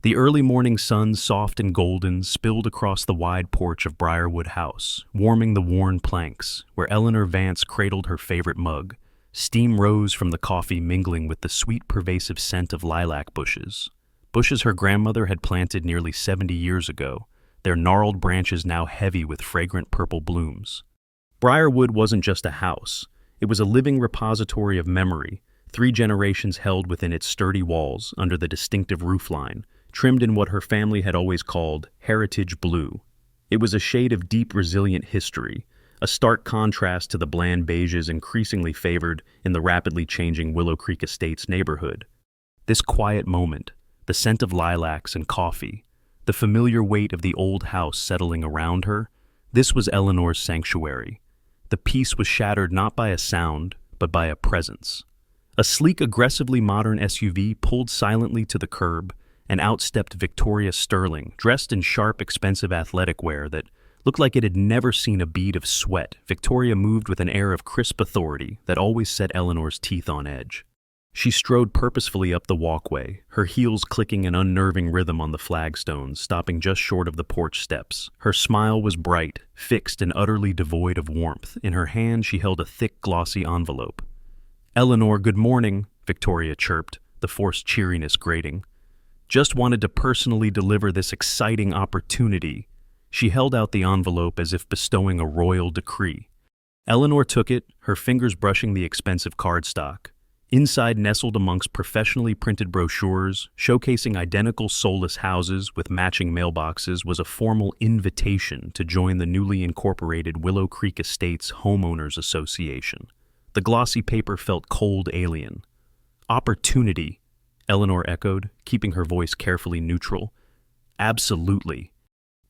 The early morning sun, soft and golden, spilled across the wide porch of Briarwood House, warming the worn planks, where Eleanor Vance cradled her favorite mug. Steam rose from the coffee, mingling with the sweet, pervasive scent of lilac bushes. Bushes her grandmother had planted nearly 70 years ago, their gnarled branches now heavy with fragrant purple blooms. Briarwood wasn't just a house. It was a living repository of memory, 3 generations held within its sturdy walls under the distinctive roofline, trimmed in what her family had always called heritage blue. It was a shade of deep, resilient history, a stark contrast to the bland beiges increasingly favored in the rapidly changing Willow Creek Estates neighborhood. This quiet moment, the scent of lilacs and coffee, the familiar weight of the old house settling around her, this was Eleanor's sanctuary. The peace was shattered not by a sound, but by a presence. A sleek, aggressively modern SUV pulled silently to the curb, and out stepped Victoria Sterling, dressed in sharp, expensive athletic wear that looked like it had never seen a bead of sweat. Victoria moved with an air of crisp authority that always set Eleanor's teeth on edge. She strode purposefully up the walkway, her heels clicking an unnerving rhythm on the flagstones, stopping just short of the porch steps. Her smile was bright, fixed and utterly devoid of warmth. In her hand she held a thick, glossy envelope. "Eleanor, good morning," Victoria chirped, the forced cheeriness grating. "Just wanted to personally deliver this exciting opportunity." She held out the envelope as if bestowing a royal decree. Eleanor took it, her fingers brushing the expensive cardstock. Inside, nestled amongst professionally printed brochures, showcasing identical soulless houses with matching mailboxes, was a formal invitation to join the newly incorporated Willow Creek Estates Homeowners Association. The glossy paper felt cold, alien. "Opportunity," Eleanor echoed, keeping her voice carefully neutral. "Absolutely."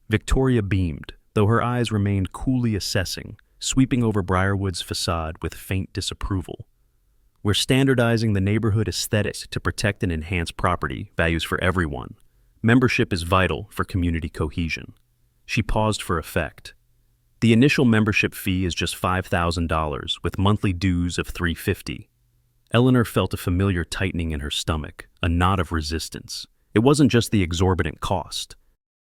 Victoria beamed, though her eyes remained coolly assessing, sweeping over Briarwood's facade with faint disapproval. "We're standardizing the neighborhood aesthetic to protect and enhance property values for everyone. Membership is vital for community cohesion." She paused for effect. "The initial membership fee is just $5,000, with monthly dues of $350. Eleanor felt a familiar tightening in her stomach, a knot of resistance. It wasn't just the exorbitant cost.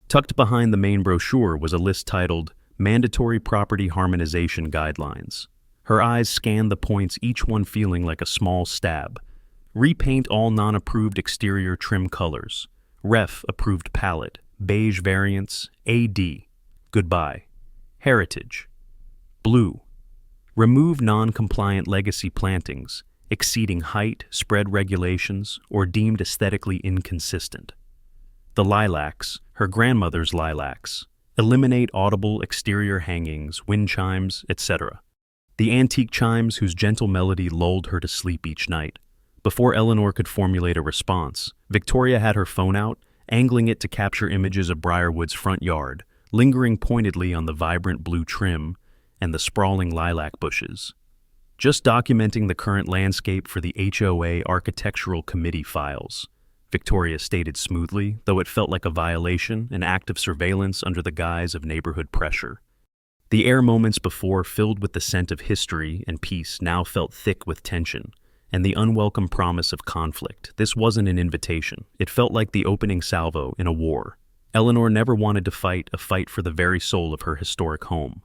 Tucked behind the main brochure was a list titled Mandatory Property Harmonization Guidelines. Her eyes scanned the points, each one feeling like a small stab. Repaint all non-approved exterior trim colors. Ref approved palette. Beige variants. AD. Goodbye. Heritage. Blue. Remove non-compliant legacy plantings, exceeding height, spread regulations, or deemed aesthetically inconsistent. The lilacs, her grandmother's lilacs. Eliminate audible exterior hangings, wind chimes, etc. The antique chimes whose gentle melody lulled her to sleep each night. Before Eleanor could formulate a response, Victoria had her phone out, angling it to capture images of Briarwood's front yard, lingering pointedly on the vibrant blue trim and the sprawling lilac bushes. "Just documenting the current landscape for the HOA Architectural Committee files," Victoria stated smoothly, though it felt like a violation, an act of surveillance under the guise of neighborhood pressure. The air moments before filled with the scent of history and peace now felt thick with tension, and the unwelcome promise of conflict. This wasn't an invitation. It felt like the opening salvo in a war. Eleanor never wanted to fight a fight for the very soul of her historic home.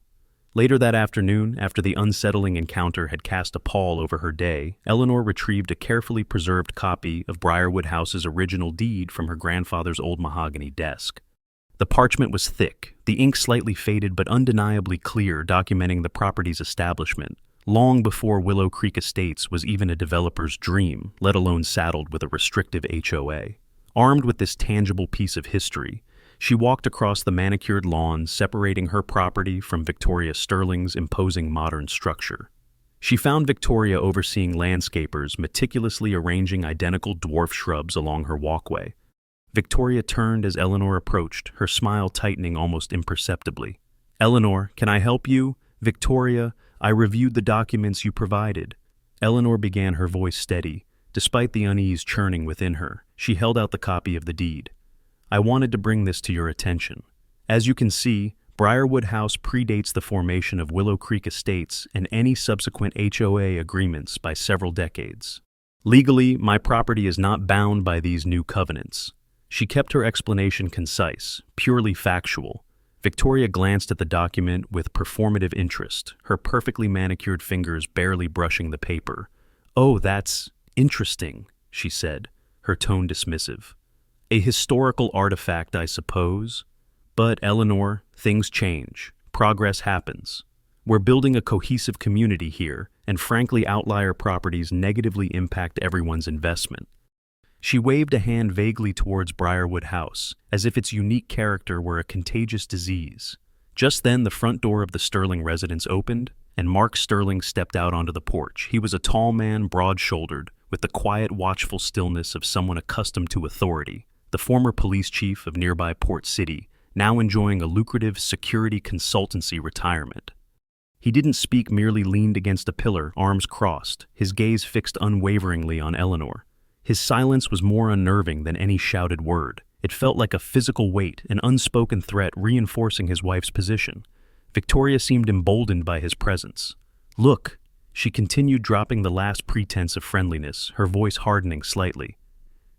Later that afternoon, after the unsettling encounter had cast a pall over her day, Eleanor retrieved a carefully preserved copy of Briarwood House's original deed from her grandfather's old mahogany desk. The parchment was thick, the ink slightly faded but undeniably clear, documenting the property's establishment, long before Willow Creek Estates was even a developer's dream, let alone saddled with a restrictive HOA. Armed with this tangible piece of history, she walked across the manicured lawn, separating her property from Victoria Sterling's imposing modern structure. She found Victoria overseeing landscapers meticulously arranging identical dwarf shrubs along her walkway. Victoria turned as Eleanor approached, her smile tightening almost imperceptibly. "Eleanor, can I help you?" "Victoria, I reviewed the documents you provided." Eleanor began, her voice steady. Despite the unease churning within her, she held out the copy of the deed. "I wanted to bring this to your attention. As you can see, Briarwood House predates the formation of Willow Creek Estates and any subsequent HOA agreements by several decades. Legally, my property is not bound by these new covenants. She kept her explanation concise, purely factual. Victoria glanced at the document with performative interest, her perfectly manicured fingers barely brushing the paper. "Oh, that's interesting," she said, her tone dismissive. "A historical artifact, I suppose. But, Eleanor, things change. Progress happens. We're building a cohesive community here, and frankly, outlier properties negatively impact everyone's investment." She waved a hand vaguely towards Briarwood House, as if its unique character were a contagious disease. Just then, the front door of the Sterling residence opened, and Mark Sterling stepped out onto the porch. He was a tall man, broad-shouldered, with the quiet, watchful stillness of someone accustomed to authority. The former police chief of nearby Port City, now enjoying a lucrative security consultancy retirement. He didn't speak, merely leaned against a pillar, arms crossed, his gaze fixed unwaveringly on Eleanor. His silence was more unnerving than any shouted word. It felt like a physical weight, an unspoken threat reinforcing his wife's position. Victoria seemed emboldened by his presence. "Look," she continued, dropping the last pretense of friendliness, her voice hardening slightly.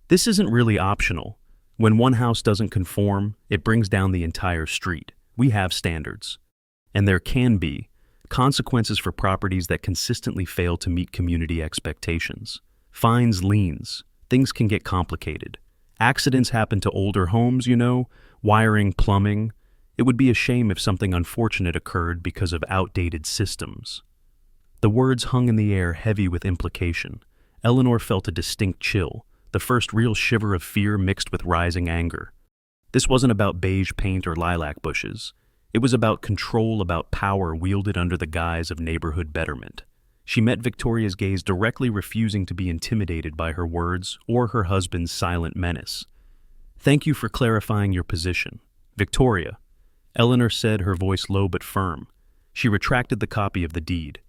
"This isn't really optional. When one house doesn't conform, it brings down the entire street. We have standards. And there can be consequences for properties that consistently fail to meet community expectations. Fines, liens, things can get complicated. Accidents happen to older homes, wiring, plumbing. It would be a shame if something unfortunate occurred because of outdated systems." The words hung in the air, heavy with implication. Eleanor felt a distinct chill, the first real shiver of fear mixed with rising anger. This wasn't about beige paint or lilac bushes. It was about control, about power wielded under the guise of neighborhood betterment. She met Victoria's gaze directly, refusing to be intimidated by her words or her husband's silent menace. "Thank you for clarifying your position, Victoria," Eleanor said, her voice low but firm. She retracted the copy of the deed.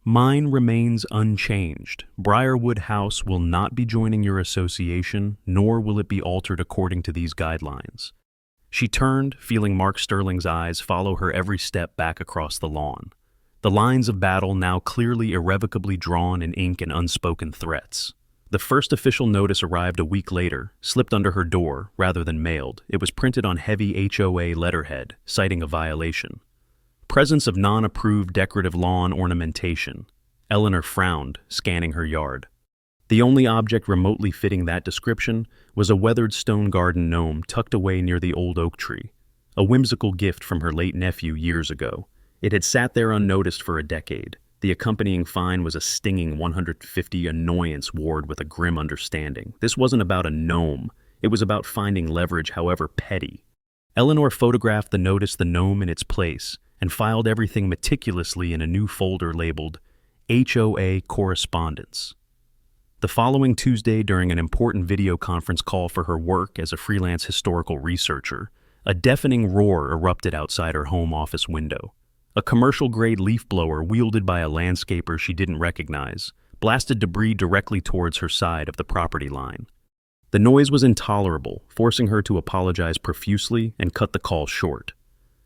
"Mine remains unchanged. Briarwood House will not be joining your association, nor will it be altered according to these guidelines." She turned, feeling Mark Sterling's eyes follow her every step back across the lawn. The lines of battle now clearly, irrevocably drawn in ink and unspoken threats. The first official notice arrived a week later, slipped under her door rather than mailed. It was printed on heavy HOA letterhead, citing a violation. Presence of non-approved decorative lawn ornamentation. Eleanor frowned, scanning her yard. The only object remotely fitting that description was a weathered stone garden gnome tucked away near the old oak tree, a whimsical gift from her late nephew years ago. It had sat there unnoticed for a decade. The accompanying fine was a stinging 150 annoyance ward with a grim understanding. This wasn't about a gnome. It was about finding leverage, however petty. Eleanor photographed the notice, the gnome in its place, and filed everything meticulously in a new folder labeled HOA Correspondence. The following Tuesday, during an important video conference call for her work as a freelance historical researcher, a deafening roar erupted outside her home office window. A commercial-grade leaf blower wielded by a landscaper she didn't recognize blasted debris directly towards her side of the property line. The noise was intolerable, forcing her to apologize profusely and cut the call short.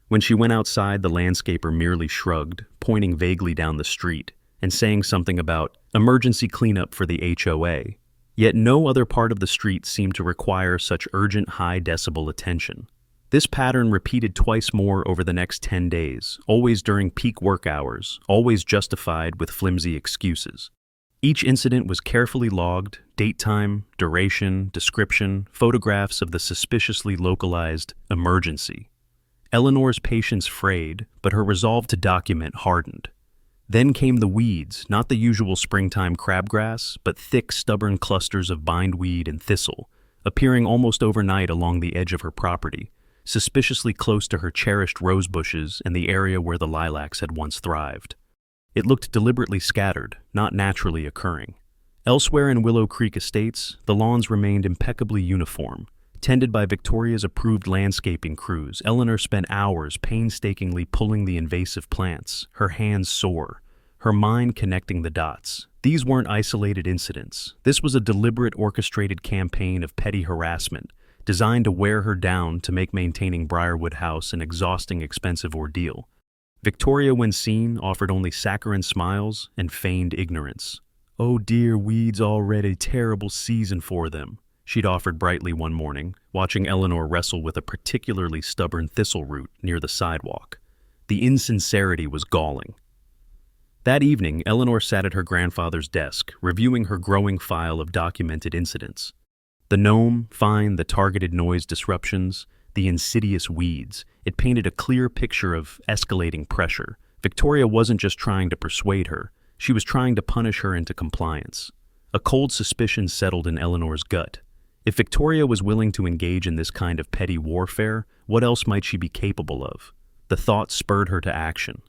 When she went outside, the landscaper merely shrugged, pointing vaguely down the street and saying something about emergency cleanup for the HOA. Yet no other part of the street seemed to require such urgent high-decibel attention. This pattern repeated twice more over the next 10 days, always during peak work hours, always justified with flimsy excuses. Each incident was carefully logged, date, time, duration, description, photographs of the suspiciously localized emergency. Eleanor's patience frayed, but her resolve to document hardened. Then came the weeds, not the usual springtime crabgrass, but thick, stubborn clusters of bindweed and thistle, appearing almost overnight along the edge of her property, suspiciously close to her cherished rose bushes and the area where the lilacs had once thrived. It looked deliberately scattered, not naturally occurring. Elsewhere in Willow Creek Estates, the lawns remained impeccably uniform. Tended by Victoria's approved landscaping crews, Eleanor spent hours painstakingly pulling the invasive plants, her hands sore, her mind connecting the dots. These weren't isolated incidents. This was a deliberate, orchestrated campaign of petty harassment, designed to wear her down, to make maintaining Briarwood House an exhausting, expensive ordeal. Victoria, when seen, offered only saccharine smiles and feigned ignorance. "Oh dear, weeds already, terrible season for them," she'd offered brightly one morning, watching Eleanor wrestle with a particularly stubborn thistle root near the sidewalk. The insincerity was galling. That evening, Eleanor sat at her grandfather's desk, reviewing her growing file of documented incidents. The gnome, the targeted noise disruptions, the insidious weeds. It painted a clear picture of escalating pressure. Victoria wasn't just trying to persuade her, she was trying to punish her into compliance. A cold suspicion settled in Eleanor's gut. If Victoria was willing to engage in this kind of petty warfare, what else might she be capable of? The thought spurred her to action.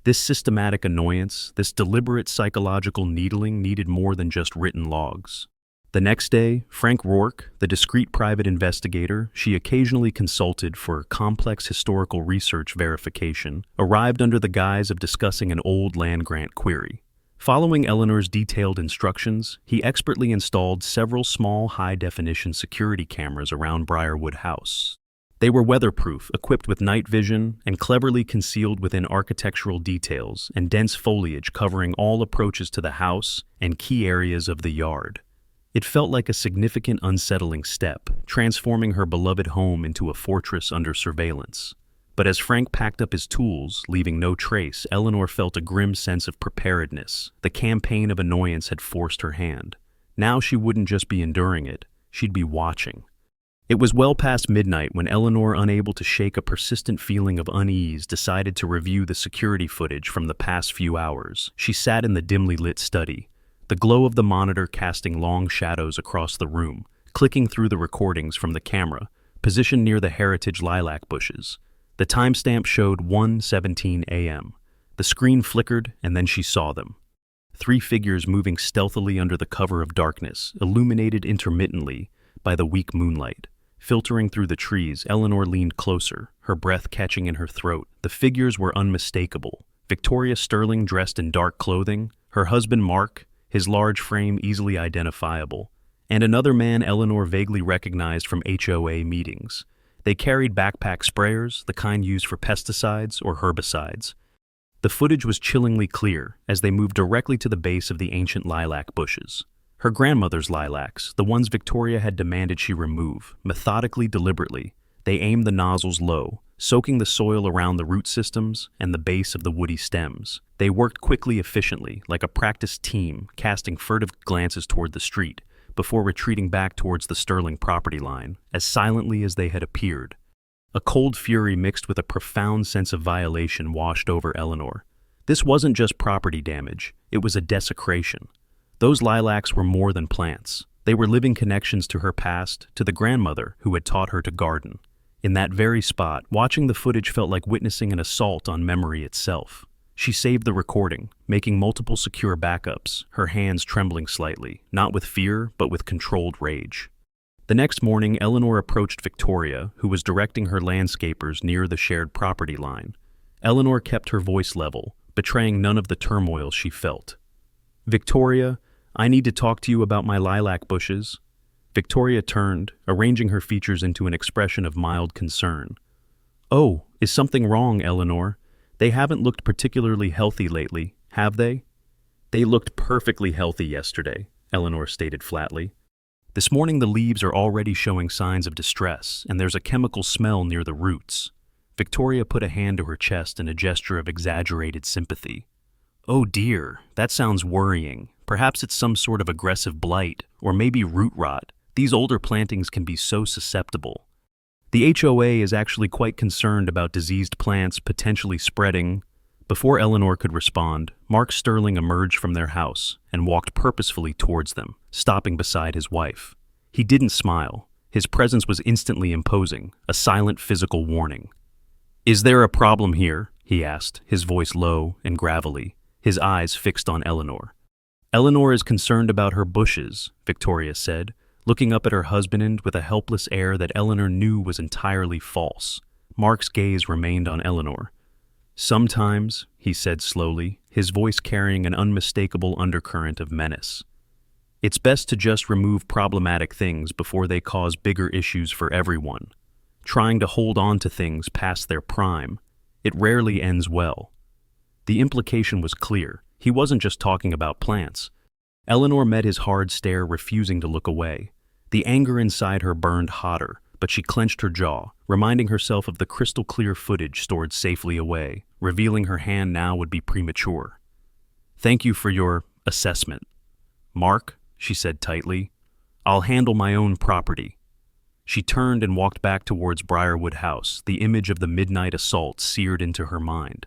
This systematic annoyance, this deliberate psychological needling needed more than just written logs. The next day, Frank Rourke, the discreet private investigator she occasionally consulted for complex historical research verification, arrived under the guise of discussing an old land grant query. Following Eleanor's detailed instructions, he expertly installed several small high-definition security cameras around Briarwood House. They were weatherproof, equipped with night vision, and cleverly concealed within architectural details and dense foliage covering all approaches to the house and key areas of the yard. It felt like a significant unsettling step, transforming her beloved home into a fortress under surveillance. But as Frank packed up his tools, leaving no trace, Eleanor felt a grim sense of preparedness. The campaign of annoyance had forced her hand. Now she wouldn't just be enduring it, she'd be watching. It was well past midnight when Eleanor, unable to shake a persistent feeling of unease, decided to review the security footage from the past few hours. She sat in the dimly lit study, the glow of the monitor casting long shadows across the room, clicking through the recordings from the camera, positioned near the heritage lilac bushes. The timestamp showed 1:17 a.m. The screen flickered, and then she saw them. 3 figures moving stealthily under the cover of darkness, illuminated intermittently by the weak moonlight. Filtering through the trees, Eleanor leaned closer, her breath catching in her throat. The figures were unmistakable. Victoria Sterling dressed in dark clothing, her husband Mark, his large frame easily identifiable, and another man Eleanor vaguely recognized from HOA meetings. They carried backpack sprayers, the kind used for pesticides or herbicides. The footage was chillingly clear as they moved directly to the base of the ancient lilac bushes. Her grandmother's lilacs, the ones Victoria had demanded she remove, deliberately, they aimed the nozzles low, soaking the soil around the root systems and the base of the woody stems. They worked quickly, efficiently, like a practiced team, casting furtive glances toward the street, before retreating back towards the Sterling property line, as silently as they had appeared. A cold fury mixed with a profound sense of violation washed over Eleanor. This wasn't just property damage, it was a desecration. Those lilacs were more than plants. They were living connections to her past, to the grandmother who had taught her to garden. In that very spot, watching the footage felt like witnessing an assault on memory itself. She saved the recording, making multiple secure backups, her hands trembling slightly, not with fear, but with controlled rage. The next morning, Eleanor approached Victoria, who was directing her landscapers near the shared property line. Eleanor kept her voice level, betraying none of the turmoil she felt. "Victoria, I need to talk to you about my lilac bushes." Victoria turned, arranging her features into an expression of mild concern. "Oh, is something wrong, Eleanor? They haven't looked particularly healthy lately, have they?" "They looked perfectly healthy yesterday," Eleanor stated flatly. "This morning the leaves are already showing signs of distress, and there's a chemical smell near the roots." Victoria put a hand to her chest in a gesture of exaggerated sympathy. "Oh dear, that sounds worrying. Perhaps it's some sort of aggressive blight, or maybe root rot. These older plantings can be so susceptible." The HOA is actually quite concerned about diseased plants potentially spreading. Before Eleanor could respond, Mark Sterling emerged from their house and walked purposefully towards them, stopping beside his wife. He didn't smile. His presence was instantly imposing, a silent physical warning. "Is there a problem here?" he asked, his voice low and gravelly, his eyes fixed on Eleanor. "Eleanor is concerned about her bushes," Victoria said, looking up at her husband with a helpless air that Eleanor knew was entirely false. Mark's gaze remained on Eleanor. "Sometimes," he said slowly, his voice carrying an unmistakable undercurrent of menace. "It's best to just remove problematic things before they cause bigger issues for everyone. Trying to hold on to things past their prime, it rarely ends well." The implication was clear. He wasn't just talking about plants. Eleanor met his hard stare, refusing to look away. The anger inside her burned hotter, but she clenched her jaw, reminding herself of the crystal-clear footage stored safely away. Revealing her hand now would be premature. "Thank you for your assessment, Mark," she said tightly. "I'll handle my own property." She turned and walked back towards Briarwood House, the image of the midnight assault seared into her mind.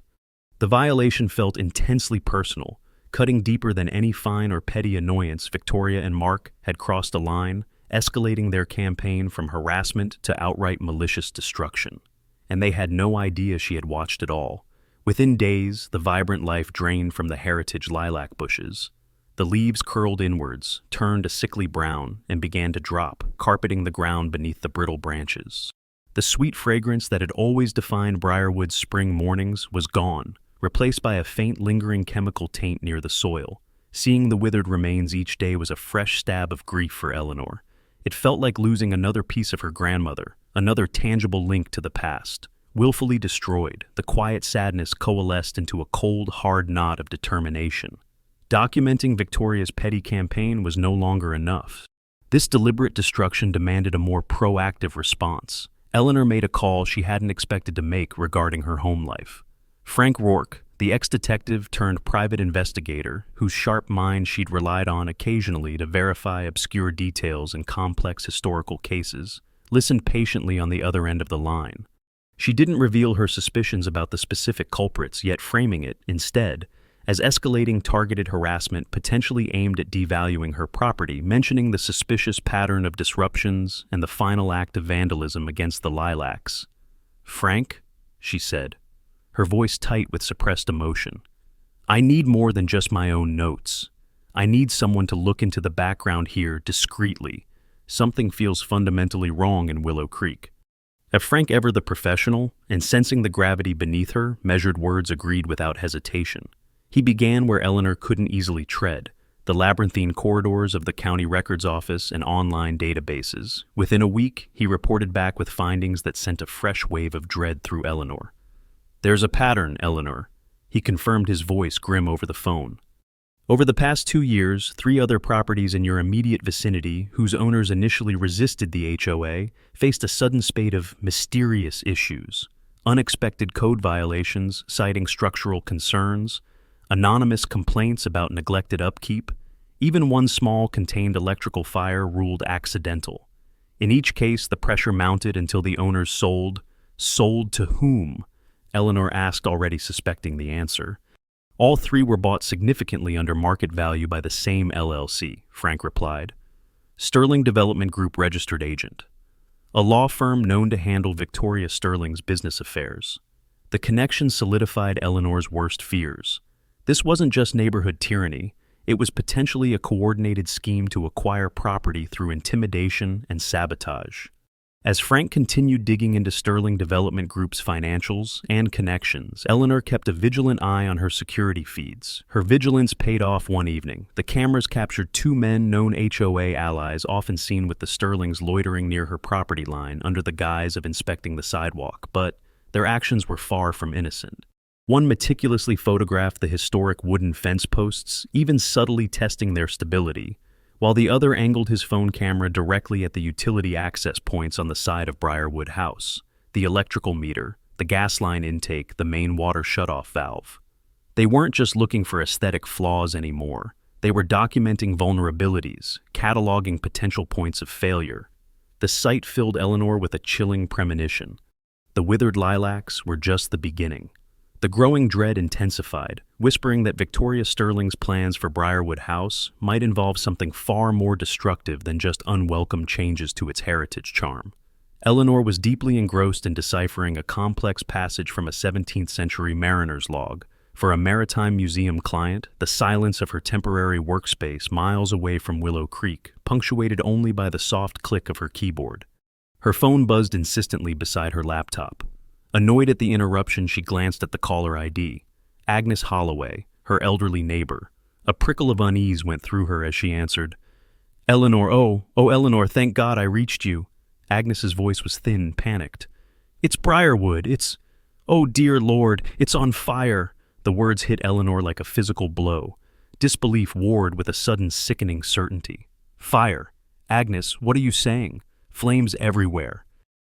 The violation felt intensely personal, cutting deeper than any fine or petty annoyance. Victoria and Mark had crossed a line, escalating their campaign from harassment to outright malicious destruction. And they had no idea she had watched it all. Within days, the vibrant life drained from the heritage lilac bushes. The leaves curled inwards, turned a sickly brown, and began to drop, carpeting the ground beneath the brittle branches. The sweet fragrance that had always defined Briarwood's spring mornings was gone, replaced by a faint lingering chemical taint near the soil. Seeing the withered remains each day was a fresh stab of grief for Eleanor. It felt like losing another piece of her grandmother, another tangible link to the past. Willfully destroyed, the quiet sadness coalesced into a cold, hard knot of determination. Documenting Victoria's petty campaign was no longer enough. This deliberate destruction demanded a more proactive response. Eleanor made a call she hadn't expected to make regarding her home life. Frank Rourke, the ex-detective turned private investigator, whose sharp mind she'd relied on occasionally to verify obscure details in complex historical cases, listened patiently on the other end of the line. She didn't reveal her suspicions about the specific culprits, yet framing it, instead, as escalating targeted harassment potentially aimed at devaluing her property, mentioning the suspicious pattern of disruptions and the final act of vandalism against the lilacs. "Frank," she said, her voice tight with suppressed emotion, "I need more than just my own notes. I need someone to look into the background here discreetly. Something feels fundamentally wrong in Willow Creek." If Frank, ever the professional, and sensing the gravity beneath her, measured words, agreed without hesitation. He began where Eleanor couldn't easily tread, the labyrinthine corridors of the county records office and online databases. Within a week, he reported back with findings that sent a fresh wave of dread through Eleanor. "There's a pattern, Eleanor," he confirmed, his voice grim over the phone. "Over the past 2 years, 3 other properties in your immediate vicinity, whose owners initially resisted the HOA, faced a sudden spate of mysterious issues. Unexpected code violations citing structural concerns, anonymous complaints about neglected upkeep, even one small contained electrical fire ruled accidental. In each case, the pressure mounted until the owners sold. Sold to whom?" Eleanor asked, already suspecting the answer. "All 3 were bought significantly under market value by the same LLC," Frank replied. "Sterling Development Group registered agent, a law firm known to handle Victoria Sterling's business affairs." The connection solidified Eleanor's worst fears. This wasn't just neighborhood tyranny, it was potentially a coordinated scheme to acquire property through intimidation and sabotage. As Frank continued digging into Sterling Development Group's financials and connections, Eleanor kept a vigilant eye on her security feeds. Her vigilance paid off one evening. The cameras captured 2 men known HOA allies, often seen with the Sterlings loitering near her property line under the guise of inspecting the sidewalk, but their actions were far from innocent. One meticulously photographed the historic wooden fence posts, even subtly testing their stability, while the other angled his phone camera directly at the utility access points on the side of Briarwood House, the electrical meter, the gas line intake, the main water shutoff valve. They weren't just looking for aesthetic flaws anymore. They were documenting vulnerabilities, cataloging potential points of failure. The sight filled Eleanor with a chilling premonition. The withered lilacs were just the beginning. The growing dread intensified, whispering that Victoria Sterling's plans for Briarwood House might involve something far more destructive than just unwelcome changes to its heritage charm. Eleanor was deeply engrossed in deciphering a complex passage from a 17th century mariner's log. For a maritime museum client, the silence of her temporary workspace miles away from Willow Creek, punctuated only by the soft click of her keyboard. Her phone buzzed insistently beside her laptop. Annoyed at the interruption, she glanced at the caller ID. Agnes Holloway, her elderly neighbor. A prickle of unease went through her as she answered. "Eleanor, oh, Eleanor, thank God I reached you." Agnes's voice was thin, panicked. "It's Briarwood, oh dear Lord, it's on fire." The words hit Eleanor like a physical blow. Disbelief warred with a sudden sickening certainty. Fire. Agnes, what are you saying? Flames everywhere.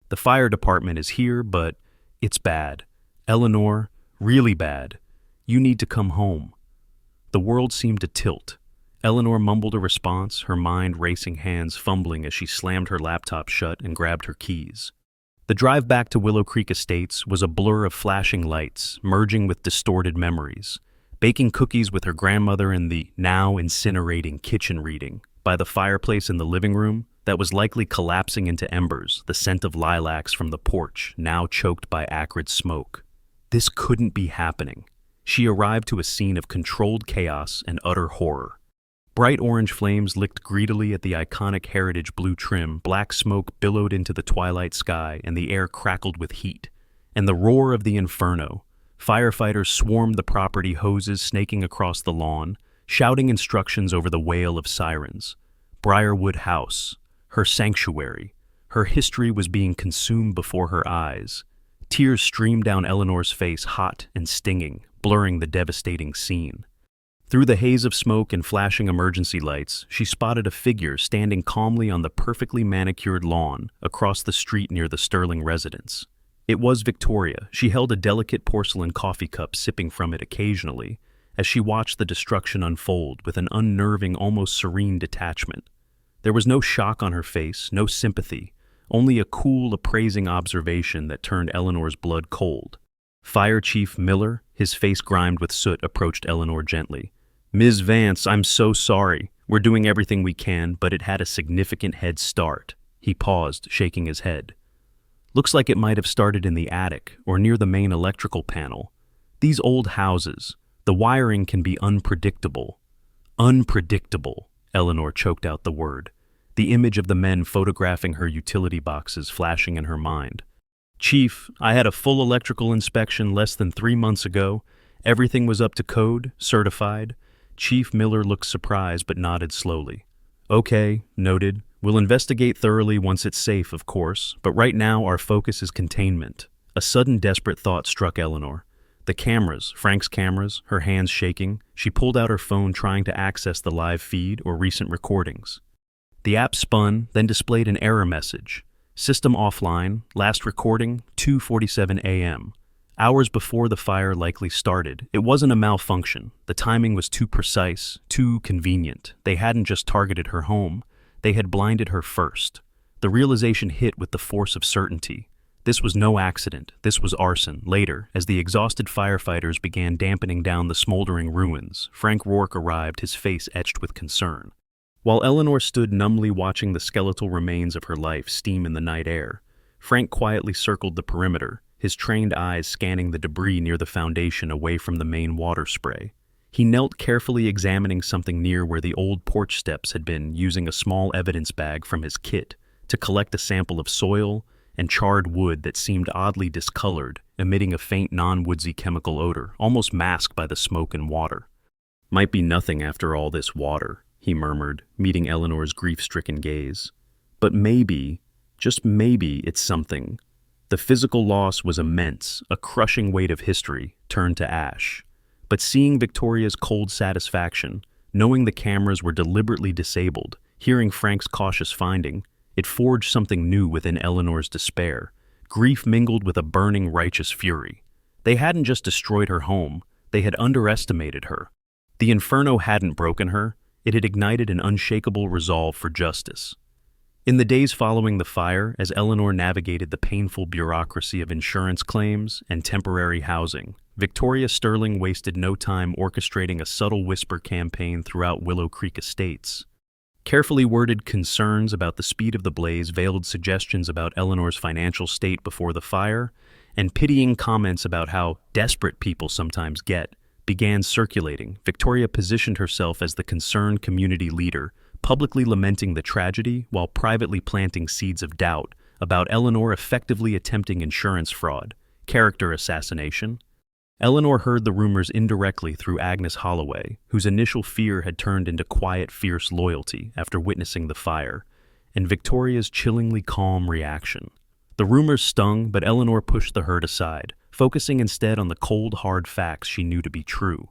The fire department is here, but it's bad. Eleanor, really bad. You need to come home. The world seemed to tilt. Eleanor mumbled a response, her mind racing, hands fumbling as she slammed her laptop shut and grabbed her keys. The drive back to Willow Creek Estates was a blur of flashing lights, merging with distorted memories. Baking cookies with her grandmother in the now incinerating kitchen reading. By the fireplace in the living room that was likely collapsing into embers, the scent of lilacs from the porch, now choked by acrid smoke. This couldn't be happening. She arrived to a scene of controlled chaos and utter horror. Bright orange flames licked greedily at the iconic heritage blue trim, black smoke billowed into the twilight sky, and the air crackled with heat. And the roar of the inferno. Firefighters swarmed the property, hoses snaking across the lawn, shouting instructions over the wail of sirens. Briarwood House, her sanctuary. Her history was being consumed before her eyes. Tears streamed down Eleanor's face, hot and stinging, blurring the devastating scene. Through the haze of smoke and flashing emergency lights, she spotted a figure standing calmly on the perfectly manicured lawn across the street near the Sterling residence. It was Victoria. She held a delicate porcelain coffee cup, sipping from it occasionally, as she watched the destruction unfold with an unnerving, almost serene detachment. There was no shock on her face, no sympathy, only a cool, appraising observation that turned Eleanor's blood cold. Fire Chief Miller, his face grimed with soot, approached Eleanor gently. Ms. Vance, I'm so sorry. We're doing everything we can, but it had a significant head start. He paused, shaking his head. Looks like it might have started in the attic or near the main electrical panel. These old houses, the wiring can be unpredictable. Unpredictable, Eleanor choked out the word, the image of the men photographing her utility boxes flashing in her mind. Chief, I had a full electrical inspection less than 3 months ago. Everything was up to code, certified. Chief Miller looked surprised but nodded slowly. Okay, noted. We'll investigate thoroughly once it's safe, of course, but right now our focus is containment. A sudden desperate thought struck Eleanor. The cameras, Frank's cameras, her hands shaking, she pulled out her phone trying to access the live feed or recent recordings. The app spun, then displayed an error message. System offline, last recording, 2:47 a.m. Hours before the fire likely started. It wasn't a malfunction. The timing was too precise, too convenient. They hadn't just targeted her home. They had blinded her first. The realization hit with the force of certainty. This was no accident. This was arson. Later, as the exhausted firefighters began dampening down the smoldering ruins, Frank Rourke arrived, his face etched with concern. While Eleanor stood numbly watching the skeletal remains of her life steam in the night air, Frank quietly circled the perimeter, his trained eyes scanning the debris near the foundation away from the main water spray. He knelt, carefully examining something near where the old porch steps had been, using a small evidence bag from his kit to collect a sample of soil and charred wood that seemed oddly discolored, emitting a faint non-woodsy chemical odor, almost masked by the smoke and water. Might be nothing after all this water, he murmured, meeting Eleanor's grief-stricken gaze. But maybe, just maybe, it's something. The physical loss was immense, a crushing weight of history, turned to ash. But seeing Victoria's cold satisfaction, knowing the cameras were deliberately disabled, hearing Frank's cautious finding, it forged something new within Eleanor's despair. Grief mingled with a burning righteous fury. They hadn't just destroyed her home, they had underestimated her. The inferno hadn't broken her, it had ignited an unshakable resolve for justice. In the days following the fire, as Eleanor navigated the painful bureaucracy of insurance claims and temporary housing, Victoria Sterling wasted no time orchestrating a subtle whisper campaign throughout Willow Creek Estates. Carefully worded concerns about the speed of the blaze veiled suggestions about Eleanor's financial state before the fire, and pitying comments about how desperate people sometimes get began circulating. Victoria positioned herself as the concerned community leader, publicly lamenting the tragedy while privately planting seeds of doubt about Eleanor effectively attempting insurance fraud, character assassination. Eleanor heard the rumors indirectly through Agnes Holloway, whose initial fear had turned into quiet, fierce loyalty after witnessing the fire, and Victoria's chillingly calm reaction. The rumors stung, but Eleanor pushed the hurt aside, focusing instead on the cold, hard facts she knew to be true.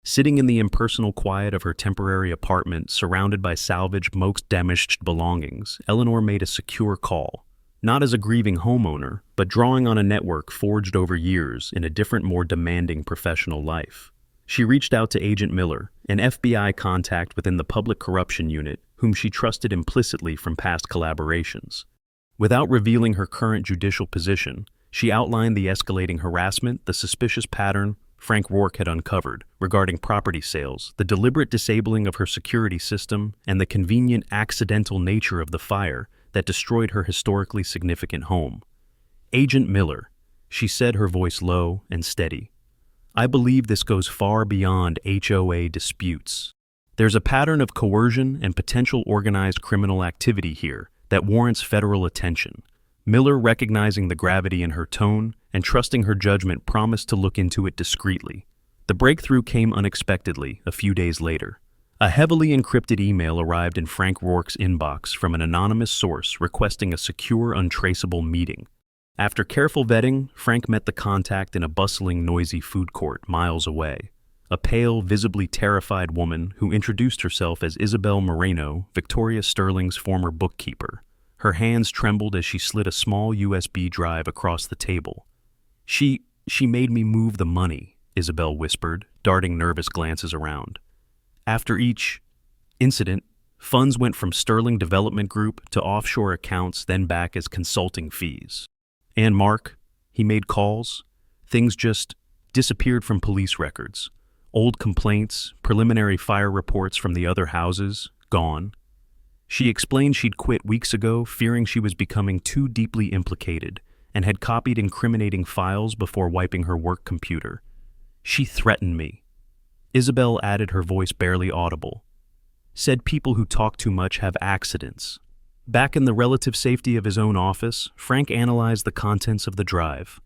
Sitting in the impersonal quiet of her temporary apartment, surrounded by salvaged, most damaged belongings, Eleanor made a secure call. Not as a grieving homeowner, but drawing on a network forged over years in a different, more demanding professional life. She reached out to Agent Miller, an FBI contact within the Public Corruption Unit, whom she trusted implicitly from past collaborations. Without revealing her current judicial position, she outlined the escalating harassment, the suspicious pattern Frank Rourke had uncovered regarding property sales, the deliberate disabling of her security system, and the convenient accidental nature of the fire that destroyed her historically significant home. "Agent Miller," she said, her voice low and steady, "I believe this goes far beyond HOA disputes. There's a pattern of coercion and potential organized criminal activity here that warrants federal attention." Miller, recognizing the gravity in her tone and trusting her judgment, promised to look into it discreetly. The breakthrough came unexpectedly a few days later. A heavily encrypted email arrived in Frank Rourke's inbox from an anonymous source requesting a secure, untraceable meeting. After careful vetting, Frank met the contact in a bustling, noisy food court miles away. A pale, visibly terrified woman who introduced herself as Isabel Moreno, Victoria Sterling's former bookkeeper. Her hands trembled as she slid a small USB drive across the table. She made me move the money," Isabel whispered, darting nervous glances around. After each incident, funds went from Sterling Development Group to offshore accounts, then back as consulting fees. And Mark, he made calls. Things just disappeared from police records. Old complaints, preliminary fire reports from the other houses, gone. She explained she'd quit weeks ago, fearing she was becoming too deeply implicated, and had copied incriminating files before wiping her work computer. "She threatened me," Isabel added, her voice barely audible. "Said people who talk too much have accidents." Back in the relative safety of his own office, Frank analyzed the contents of the drive.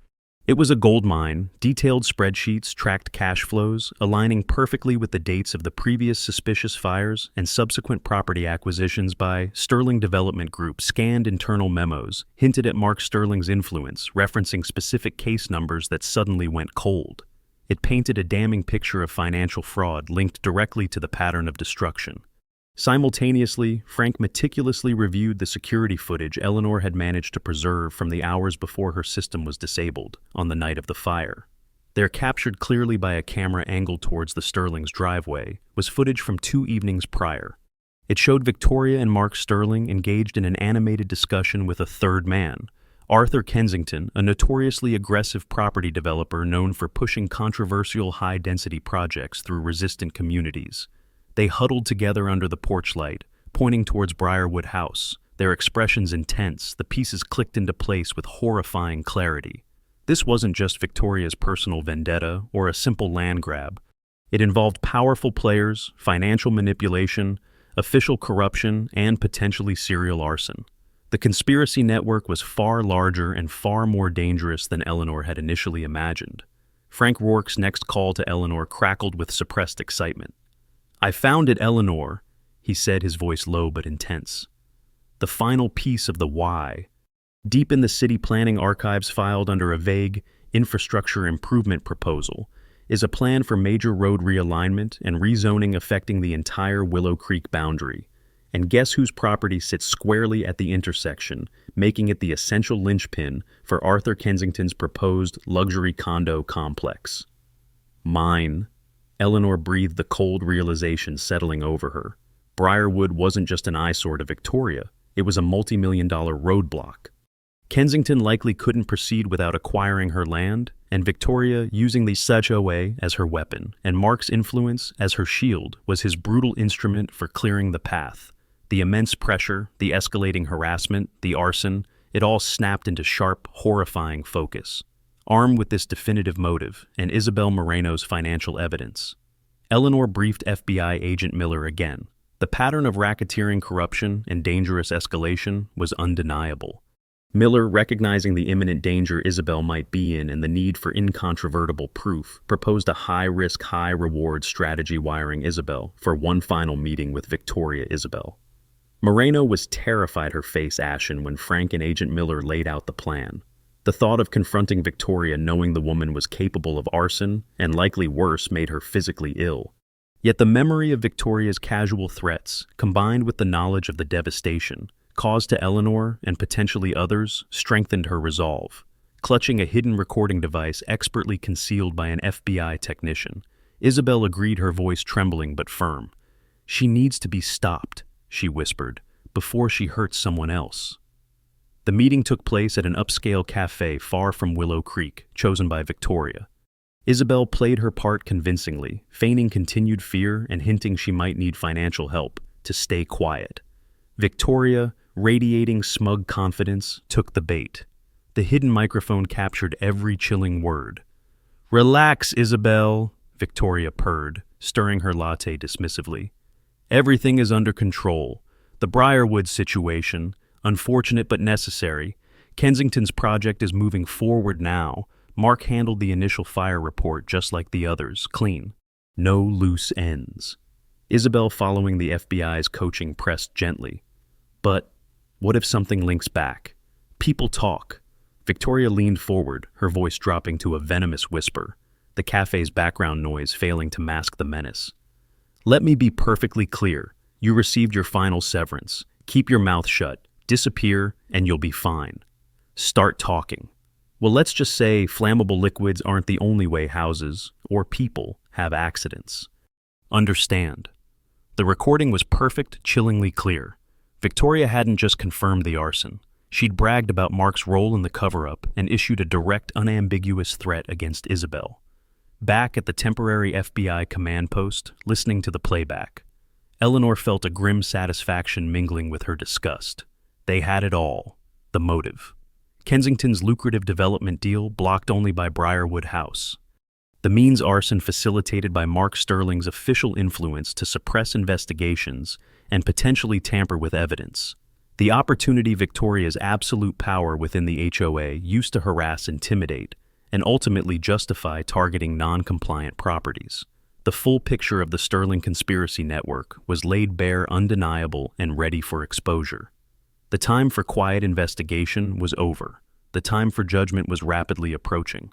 It was a goldmine. Detailed spreadsheets tracked cash flows, aligning perfectly with the dates of the previous suspicious fires and subsequent property acquisitions by Sterling Development Group. Scanned internal memos hinted at Mark Sterling's influence, referencing specific case numbers that suddenly went cold. It painted a damning picture of financial fraud linked directly to the pattern of destruction. Simultaneously, Frank meticulously reviewed the security footage Eleanor had managed to preserve from the hours before her system was disabled on the night of the fire. There, captured clearly by a camera angled towards the Sterling's driveway, was footage from 2 evenings prior. It showed Victoria and Mark Sterling engaged in an animated discussion with a third man, Arthur Kensington, a notoriously aggressive property developer known for pushing controversial high-density projects through resistant communities. They huddled together under the porch light, pointing towards Briarwood House, their expressions intense. The pieces clicked into place with horrifying clarity. This wasn't just Victoria's personal vendetta or a simple land grab. It involved powerful players, financial manipulation, official corruption, and potentially serial arson. The conspiracy network was far larger and far more dangerous than Eleanor had initially imagined. Frank Rourke's next call to Eleanor crackled with suppressed excitement. "I found it, Eleanor," he said, his voice low but intense. "The final piece of the why. Deep in the city planning archives, filed under a vague infrastructure improvement proposal, is a plan for major road realignment and rezoning affecting the entire Willow Creek boundary. And guess whose property sits squarely at the intersection, making it the essential linchpin for Arthur Kensington's proposed luxury condo complex? Mine." Eleanor breathed, the cold realization settling over her. Briarwood wasn't just an eyesore to Victoria, it was a multi-million-dollar roadblock. Kensington likely couldn't proceed without acquiring her land, and Victoria using the HOA as her weapon, and Mark's influence as her shield, was his brutal instrument for clearing the path. The immense pressure, the escalating harassment, the arson, it all snapped into sharp, horrifying focus. Armed with this definitive motive and Isabel Moreno's financial evidence, Eleanor briefed FBI agent Miller again. The pattern of racketeering, corruption, and dangerous escalation was undeniable. Miller, recognizing the imminent danger Isabel might be in and the need for incontrovertible proof, proposed a high-risk, high-reward strategy, wiring Isabel for one final meeting with Victoria Isabel. Moreno was terrified, her face ashen, when Frank and Agent Miller laid out the plan. The thought of confronting Victoria knowing the woman was capable of arson, and likely worse, made her physically ill. Yet the memory of Victoria's casual threats, combined with the knowledge of the devastation, caused to Eleanor and potentially others, strengthened her resolve. Clutching a hidden recording device expertly concealed by an FBI technician, Isabel agreed, her voice trembling but firm. "She needs to be stopped," she whispered, "before she hurts someone else." The meeting took place at an upscale cafe far from Willow Creek, chosen by Victoria. Isabel played her part convincingly, feigning continued fear and hinting she might need financial help to stay quiet. Victoria, radiating smug confidence, took the bait. The hidden microphone captured every chilling word. "Relax, Isabel," Victoria purred, stirring her latte dismissively. "Everything is under control. The Briarwood situation, unfortunate but necessary. Kensington's project is moving forward now. Mark handled the initial fire report just like the others, clean. No loose ends." Isabel, following the FBI's coaching, pressed gently. "But what if something links back? People talk." Victoria leaned forward, her voice dropping to a venomous whisper, the cafe's background noise failing to mask the menace. "Let me be perfectly clear. You received your final severance. Keep your mouth shut, disappear, and you'll be fine. Start talking. Well, let's just say flammable liquids aren't the only way houses, or people, have accidents. Understand." The recording was perfect, chillingly clear. Victoria hadn't just confirmed the arson. She'd bragged about Mark's role in the cover-up and issued a direct, unambiguous threat against Isabel. Back at the temporary FBI command post, listening to the playback, Eleanor felt a grim satisfaction mingling with her disgust. They had it all. The motive. Kensington's lucrative development deal blocked only by Briarwood House. The means arson facilitated by Mark Sterling's official influence to suppress investigations and potentially tamper with evidence. The opportunity Victoria's absolute power within the HOA used to harass, intimidate, and ultimately justify targeting non-compliant properties. The full picture of the Sterling conspiracy network was laid bare, undeniable, and ready for exposure. The time for quiet investigation was over. The time for judgment was rapidly approaching.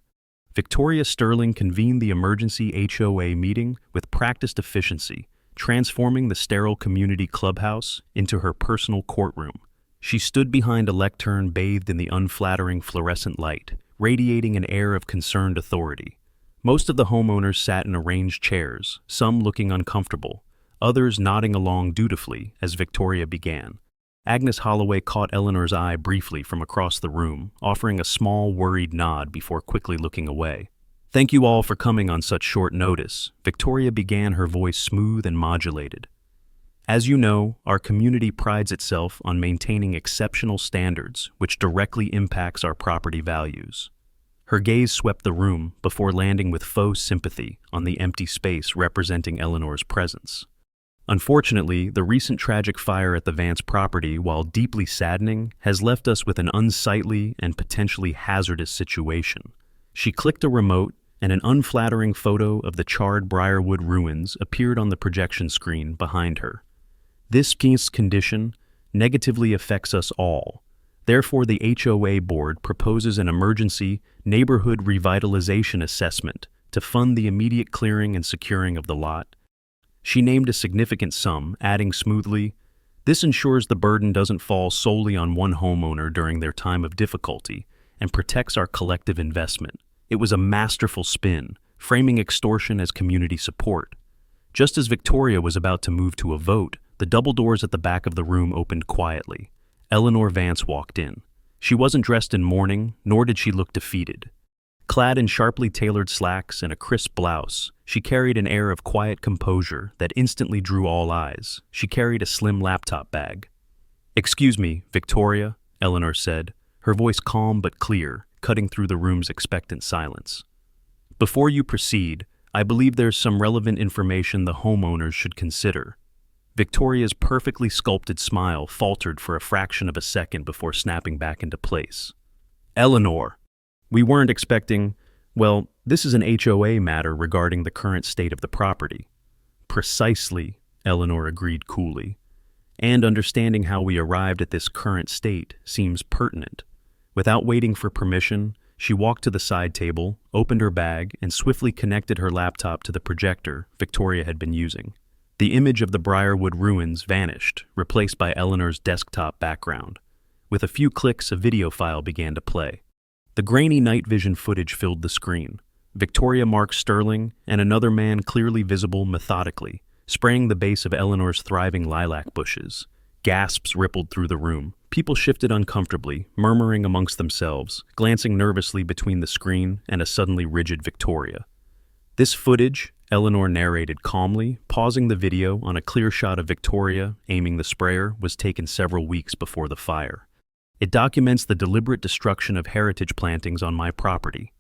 Victoria Sterling convened the emergency HOA meeting with practiced efficiency, transforming the sterile community clubhouse into her personal courtroom. She stood behind a lectern bathed in the unflattering fluorescent light, radiating an air of concerned authority. Most of the homeowners sat in arranged chairs, some looking uncomfortable, others nodding along dutifully as Victoria began. Agnes Holloway caught Eleanor's eye briefly from across the room, offering a small, worried nod before quickly looking away. "Thank you all for coming on such short notice," Victoria began, her voice smooth and modulated. "As you know, our community prides itself on maintaining exceptional standards, which directly impacts our property values." Her gaze swept the room before landing with faux sympathy on the empty space representing Eleanor's presence. Unfortunately, the recent tragic fire at the Vance property, while deeply saddening, has left us with an unsightly and potentially hazardous situation. She clicked a remote, and an unflattering photo of the charred Briarwood ruins appeared on the projection screen behind her. "This piece's condition negatively affects us all. Therefore, the HOA board proposes an emergency neighborhood revitalization assessment to fund the immediate clearing and securing of the lot." She named a significant sum, adding smoothly, "This ensures the burden doesn't fall solely on one homeowner during their time of difficulty and protects our collective investment." It was a masterful spin, framing extortion as community support. Just as Victoria was about to move to a vote, the double doors at the back of the room opened quietly. Eleanor Vance walked in. She wasn't dressed in mourning, nor did she look defeated. Clad in sharply tailored slacks and a crisp blouse, she carried an air of quiet composure that instantly drew all eyes. She carried a slim laptop bag. "Excuse me, Victoria," Eleanor said, her voice calm but clear, cutting through the room's expectant silence. "Before you proceed, I believe there's some relevant information the homeowners should consider." Victoria's perfectly sculpted smile faltered for a fraction of a second before snapping back into place. "Eleanor, we weren't expecting, well, this is an HOA matter regarding the current state of the property." "Precisely," Eleanor agreed coolly. "And understanding how we arrived at this current state seems pertinent. Without waiting for permission, she walked to the side table, opened her bag, and swiftly connected her laptop to the projector Victoria had been using. The image of the Briarwood ruins vanished, replaced by Eleanor's desktop background. With a few clicks, a video file began to play. The grainy night vision footage filled the screen. Victoria Mark Sterling and another man clearly visible methodically, spraying the base of Eleanor's thriving lilac bushes. Gasps rippled through the room. People shifted uncomfortably, murmuring amongst themselves, glancing nervously between the screen and a suddenly rigid Victoria. This footage, Eleanor narrated calmly, pausing the video on a clear shot of Victoria aiming the sprayer, was taken several weeks before the fire. It documents the deliberate destruction of heritage plantings on my property.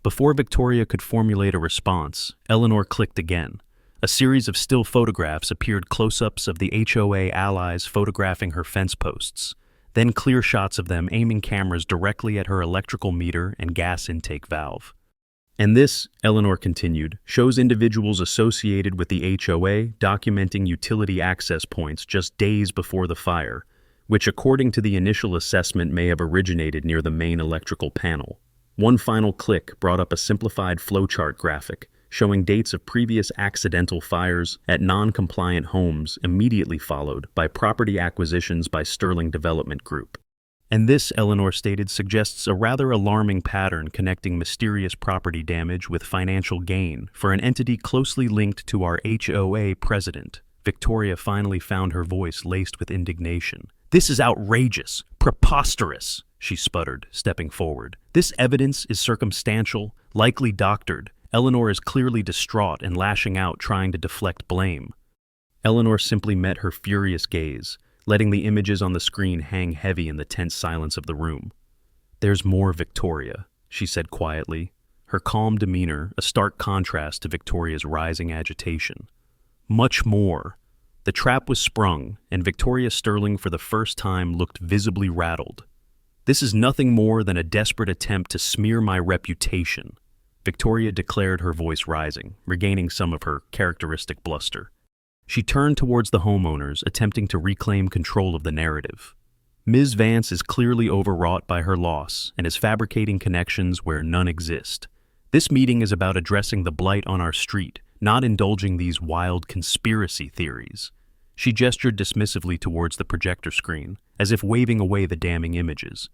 Before Victoria could formulate a response, Eleanor clicked again. A series of still photographs appeared, close-ups of the HOA allies photographing her fence posts, then clear shots of them aiming cameras directly at her electrical meter and gas intake valve. And this, Eleanor continued, shows individuals associated with the HOA documenting utility access points just days before the fire, which according to the initial assessment may have originated near the main electrical panel. One final click brought up a simplified flowchart graphic showing dates of previous accidental fires at non-compliant homes immediately followed by property acquisitions by Sterling Development Group. And this, Eleanor stated, suggests a rather alarming pattern connecting mysterious property damage with financial gain for an entity closely linked to our HOA president. Victoria finally found her voice laced with indignation. "This is outrageous, preposterous," she sputtered, stepping forward. "This evidence is circumstantial, likely doctored. Eleanor is clearly distraught and lashing out, trying to deflect blame." Eleanor simply met her furious gaze, letting the images on the screen hang heavy in the tense silence of the room. "There's more, Victoria," she said quietly, her calm demeanor a stark contrast to Victoria's rising agitation. "Much more." The trap was sprung, and Victoria Sterling for the first time looked visibly rattled. "This is nothing more than a desperate attempt to smear my reputation," Victoria declared, her voice rising, regaining some of her characteristic bluster. She turned towards the homeowners, attempting to reclaim control of the narrative. "Ms. Vance is clearly overwrought by her loss and is fabricating connections where none exist. This meeting is about addressing the blight on our street, not indulging these wild conspiracy theories." She gestured dismissively towards the projector screen, as if waving away the damning images.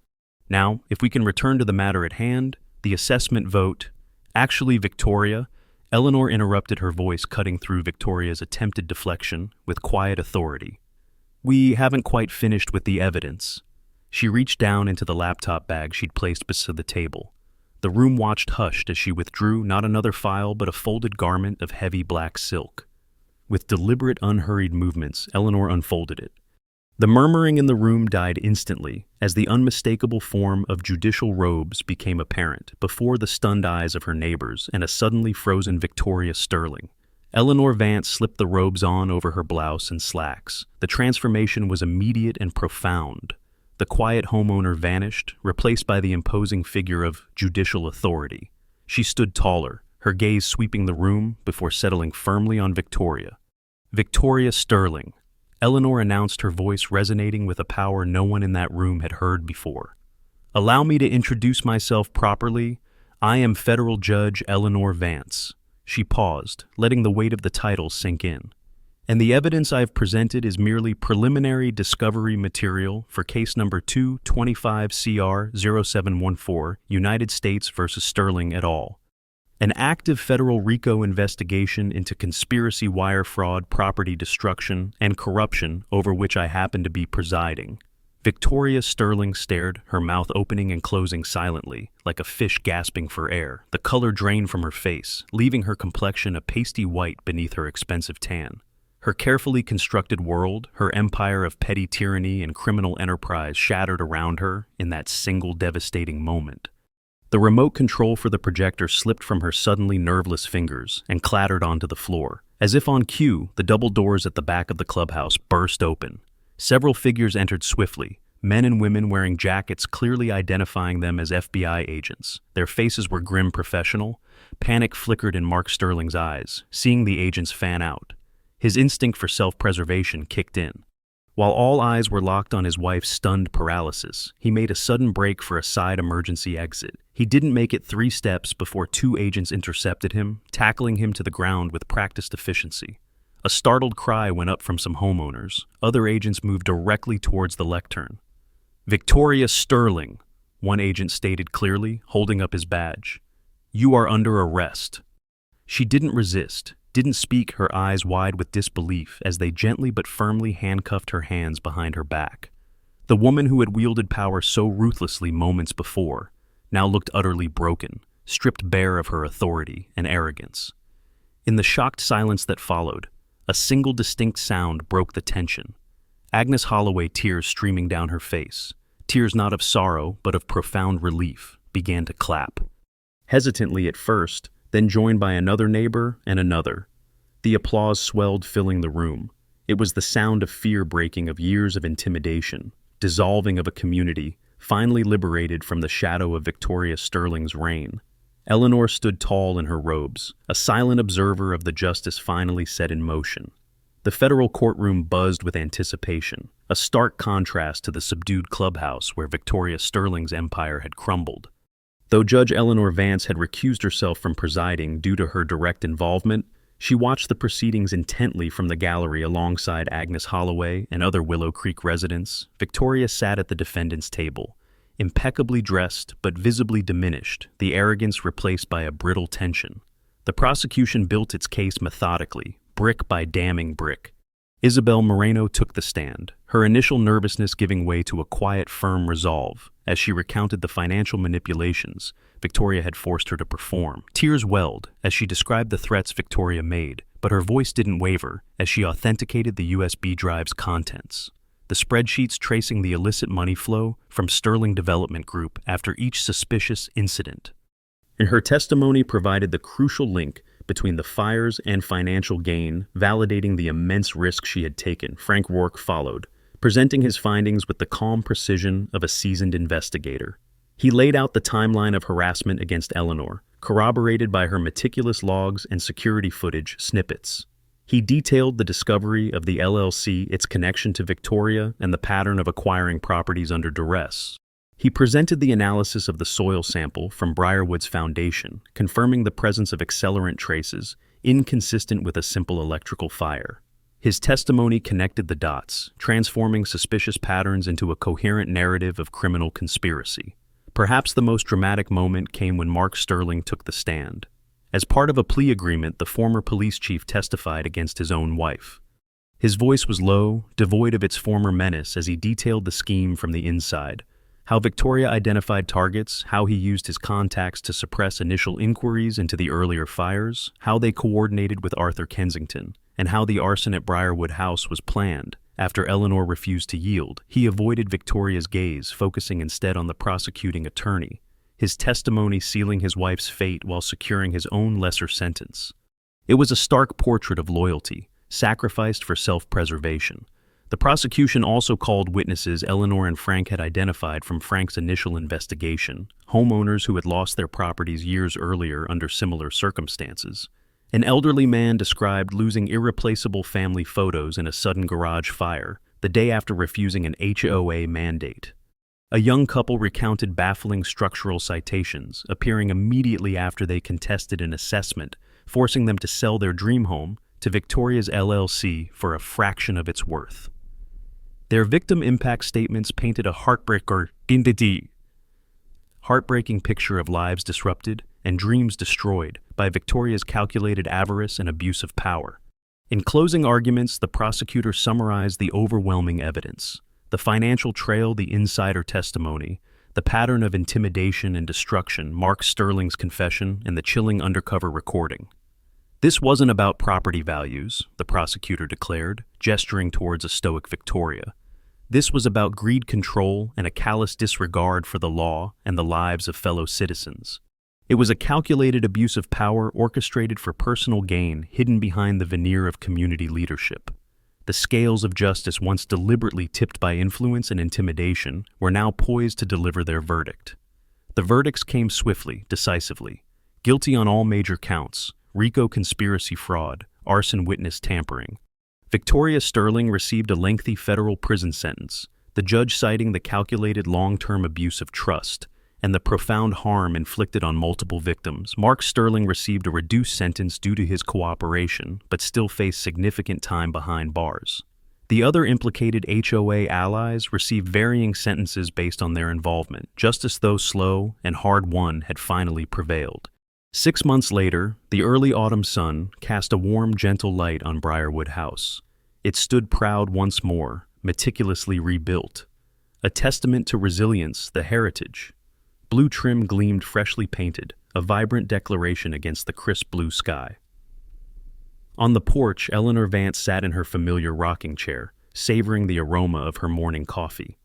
"Now, if we can return to the matter at hand, the assessment vote." "Actually, Victoria," Eleanor interrupted, her voice cutting through Victoria's attempted deflection with quiet authority. "We haven't quite finished with the evidence." She reached down into the laptop bag she'd placed beside the table. The room watched hushed as she withdrew not another file but a folded garment of heavy black silk. With deliberate, unhurried movements, Eleanor unfolded it. The murmuring in the room died instantly as the unmistakable form of judicial robes became apparent before the stunned eyes of her neighbors and a suddenly frozen Victoria Sterling. Eleanor Vance slipped the robes on over her blouse and slacks. The transformation was immediate and profound. The quiet homeowner vanished, replaced by the imposing figure of judicial authority. She stood taller, her gaze sweeping the room before settling firmly on Victoria. "Victoria Sterling," Eleanor announced, her voice resonating with a power no one in that room had heard before. "Allow me to introduce myself properly. I am Federal Judge Eleanor Vance." She paused, letting the weight of the title sink in. "And the evidence I've presented is merely preliminary discovery material for case number 225CR0714, United States versus Sterling et al. An active federal RICO investigation into conspiracy, wire fraud, property destruction, and corruption over which I happen to be presiding." Victoria Sterling stared, her mouth opening and closing silently, like a fish gasping for air. The color drained from her face, leaving her complexion a pasty white beneath her expensive tan. Her carefully constructed world, her empire of petty tyranny and criminal enterprise shattered around her in that single devastating moment. The remote control for the projector slipped from her suddenly nerveless fingers and clattered onto the floor. As if on cue, the double doors at the back of the clubhouse burst open. Several figures entered swiftly, men and women wearing jackets clearly identifying them as FBI agents. Their faces were grim professional. Panic flickered in Mark Sterling's eyes, seeing the agents fan out. His instinct for self-preservation kicked in. While all eyes were locked on his wife's stunned paralysis, he made a sudden break for a side emergency exit. He didn't make it 3 steps before 2 agents intercepted him, tackling him to the ground with practiced efficiency. A startled cry went up from some homeowners. Other agents moved directly towards the lectern. "Victoria Sterling," one agent stated clearly, holding up his badge. "You are under arrest." She didn't resist, didn't speak, her eyes wide with disbelief as they gently but firmly handcuffed her hands behind her back. The woman who had wielded power so ruthlessly moments before now looked utterly broken, stripped bare of her authority and arrogance. In the shocked silence that followed, a single distinct sound broke the tension. Agnes Holloway, tears streaming down her face, tears not of sorrow but of profound relief, began to clap. Hesitantly at first, then joined by another neighbor and another. The applause swelled, filling the room. It was the sound of fear breaking, of years of intimidation, dissolving of a community, finally liberated from the shadow of Victoria Sterling's reign. Eleanor stood tall in her robes, a silent observer of the justice finally set in motion. The federal courtroom buzzed with anticipation, a stark contrast to the subdued clubhouse where Victoria Sterling's empire had crumbled. Though Judge Eleanor Vance had recused herself from presiding due to her direct involvement, she watched the proceedings intently from the gallery alongside Agnes Holloway and other Willow Creek residents. Victoria sat at the defendant's table, impeccably dressed but visibly diminished, the arrogance replaced by a brittle tension. The prosecution built its case methodically, brick by damning brick. Isabel Moreno took the stand, her initial nervousness giving way to a quiet, firm resolve as she recounted the financial manipulations Victoria had forced her to perform. Tears welled as she described the threats Victoria made, but her voice didn't waver as she authenticated the USB drive's contents. The spreadsheets tracing the illicit money flow from Sterling Development Group after each suspicious incident. And her testimony provided the crucial link between the fires and financial gain, validating the immense risk she had taken. Frank Rourke followed, presenting his findings with the calm precision of a seasoned investigator. He laid out the timeline of harassment against Eleanor, corroborated by her meticulous logs and security footage snippets. He detailed the discovery of the LLC, its connection to Victoria, and the pattern of acquiring properties under duress. He presented the analysis of the soil sample from Briarwood's foundation, confirming the presence of accelerant traces inconsistent with a simple electrical fire. His testimony connected the dots, transforming suspicious patterns into a coherent narrative of criminal conspiracy. Perhaps the most dramatic moment came when Mark Sterling took the stand. As part of a plea agreement, the former police chief testified against his own wife. His voice was low, devoid of its former menace as he detailed the scheme from the inside. How Victoria identified targets, how he used his contacts to suppress initial inquiries into the earlier fires, how they coordinated with Arthur Kensington, and how the arson at Briarwood House was planned. After Eleanor refused to yield, he avoided Victoria's gaze, focusing instead on the prosecuting attorney, his testimony sealing his wife's fate while securing his own lesser sentence. It was a stark portrait of loyalty, sacrificed for self-preservation. The prosecution also called witnesses Eleanor and Frank had identified from Frank's initial investigation, homeowners who had lost their properties years earlier under similar circumstances. An elderly man described losing irreplaceable family photos in a sudden garage fire, the day after refusing an HOA mandate. A young couple recounted baffling structural citations, appearing immediately after they contested an assessment, forcing them to sell their dream home to Victoria's LLC for a fraction of its worth. Their victim impact statements painted a heartbreaking picture of lives disrupted and dreams destroyed by Victoria's calculated avarice and abuse of power. In closing arguments, the prosecutor summarized the overwhelming evidence: the financial trail, the insider testimony, the pattern of intimidation and destruction, Mark Sterling's confession, and the chilling undercover recording. This wasn't about property values, the prosecutor declared, gesturing towards a stoic Victoria. This was about greed, control, and a callous disregard for the law and the lives of fellow citizens. It was a calculated abuse of power orchestrated for personal gain, hidden behind the veneer of community leadership. The scales of justice, once deliberately tipped by influence and intimidation, were now poised to deliver their verdict. The verdicts came swiftly, decisively. Guilty on all major counts: RICO conspiracy fraud, arson witness tampering. Victoria Sterling received a lengthy federal prison sentence, the judge citing the calculated long-term abuse of trust and the profound harm inflicted on multiple victims. Mark Sterling received a reduced sentence due to his cooperation, but still faced significant time behind bars. The other implicated HOA allies received varying sentences based on their involvement. Justice, though slow and hard-won, had finally prevailed. 6 months later, the early autumn sun cast a warm, gentle light on Briarwood House. It stood proud once more, meticulously rebuilt. A testament to resilience, the heritage. Blue trim gleamed freshly painted, a vibrant declaration against the crisp blue sky. On the porch, Eleanor Vance sat in her familiar rocking chair, savoring the aroma of her morning coffee.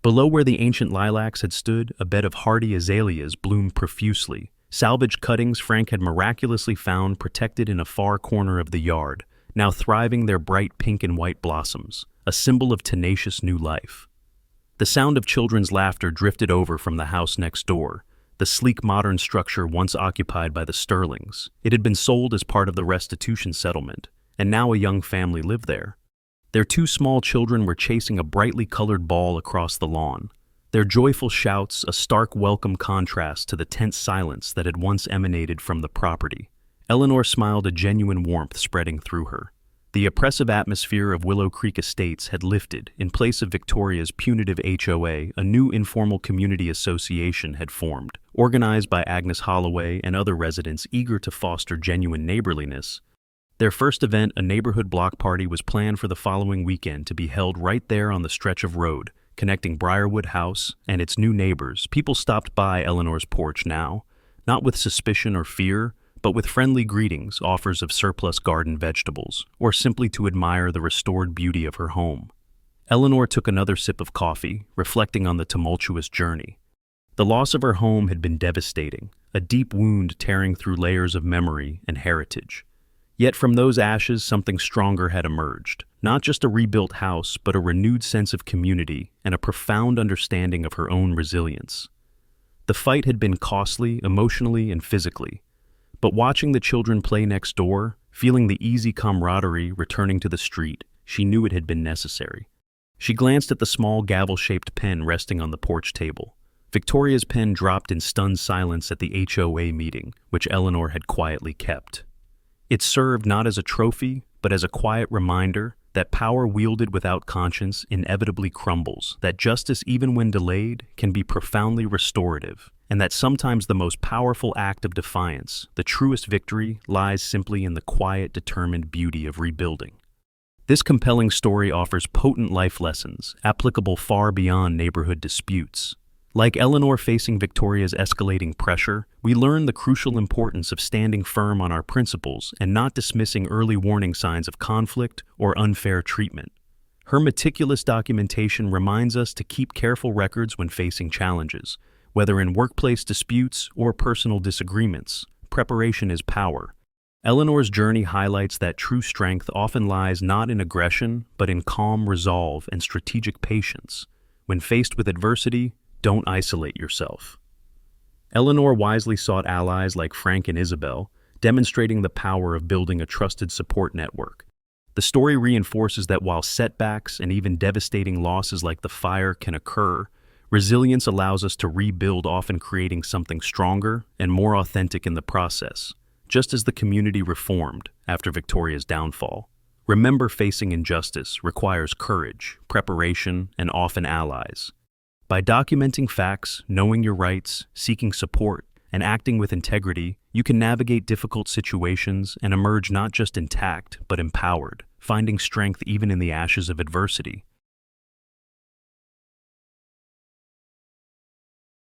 Below where the ancient lilacs had stood, a bed of hardy azaleas bloomed profusely. Salvaged cuttings Frank had miraculously found protected in a far corner of the yard, now thriving their bright pink and white blossoms, a symbol of tenacious new life. The sound of children's laughter drifted over from the house next door, the sleek modern structure once occupied by the Sterlings. It had been sold as part of the restitution settlement, and now a young family lived there. Their 2 small children were chasing a brightly colored ball across the lawn, their joyful shouts a stark welcome contrast to the tense silence that had once emanated from the property. Eleanor smiled, a genuine warmth spreading through her. The oppressive atmosphere of Willow Creek Estates had lifted. In place of Victoria's punitive HOA, a new informal community association had formed, organized by Agnes Holloway and other residents eager to foster genuine neighborliness. Their first event, a neighborhood block party, was planned for the following weekend to be held right there on the stretch of road connecting Briarwood House and its new neighbors. People stopped by Eleanor's porch now, not with suspicion or fear, but with friendly greetings, offers of surplus garden vegetables, or simply to admire the restored beauty of her home. Eleanor took another sip of coffee, reflecting on the tumultuous journey. The loss of her home had been devastating, a deep wound tearing through layers of memory and heritage. Yet from those ashes, something stronger had emerged. Not just a rebuilt house, but a renewed sense of community and a profound understanding of her own resilience. The fight had been costly, emotionally and physically. But watching the children play next door, feeling the easy camaraderie returning to the street, she knew it had been necessary. She glanced at the small gavel-shaped pen resting on the porch table. Victoria's pen dropped in stunned silence at the HOA meeting, which Eleanor had quietly kept. It served not as a trophy, but as a quiet reminder that power wielded without conscience inevitably crumbles, that justice, even when delayed, can be profoundly restorative, and that sometimes the most powerful act of defiance, the truest victory, lies simply in the quiet, determined beauty of rebuilding. This compelling story offers potent life lessons, applicable far beyond neighborhood disputes. Like Eleanor facing Victoria's escalating pressure, we learn the crucial importance of standing firm on our principles and not dismissing early warning signs of conflict or unfair treatment. Her meticulous documentation reminds us to keep careful records when facing challenges, whether in workplace disputes or personal disagreements. Preparation is power. Eleanor's journey highlights that true strength often lies not in aggression, but in calm resolve and strategic patience. When faced with adversity, don't isolate yourself. Eleanor wisely sought allies like Frank and Isabel, demonstrating the power of building a trusted support network. The story reinforces that while setbacks and even devastating losses like the fire can occur, resilience allows us to rebuild, often creating something stronger and more authentic in the process, just as the community reformed after Victoria's downfall. Remember, facing injustice requires courage, preparation, and often allies. By documenting facts, knowing your rights, seeking support, and acting with integrity, you can navigate difficult situations and emerge not just intact, but empowered, finding strength even in the ashes of adversity.